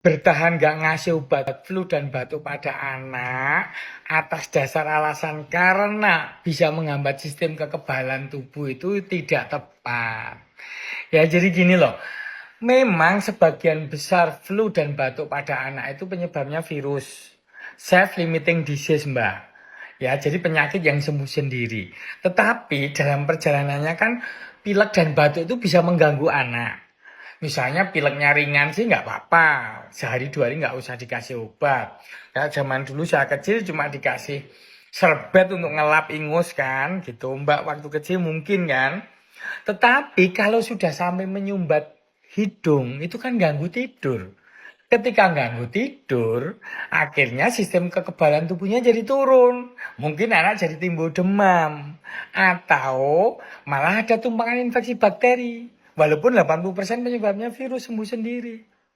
Bertahan nggak ngasih obat flu dan batuk pada anak atas dasar alasan karena bisa menghambat sistem kekebalan tubuh itu tidak tepat. Ya, jadi gini loh. Memang sebagian besar flu dan batuk pada anak itu penyebabnya virus. Self-limiting disease, Mbak. Ya, jadi penyakit yang sembuh sendiri. Tetapi dalam perjalanannya kan pilek dan batuk itu bisa mengganggu anak. Misalnya pileknya ringan sih nggak apa-apa. Sehari 2 hari nggak usah dikasih obat. Kayak zaman dulu saya kecil cuma dikasih serbet untuk ngelap ingus kan gitu. Mbak waktu kecil mungkin kan. Tetapi kalau sudah sampai menyumbat hidung itu kan ganggu tidur. Ketika ganggu tidur, akhirnya sistem kekebalan tubuhnya jadi turun. Mungkin anak jadi timbul demam. Atau malah ada tumpangan infeksi bakteri. Walaupun 80% penyebabnya virus sembuh sendiri.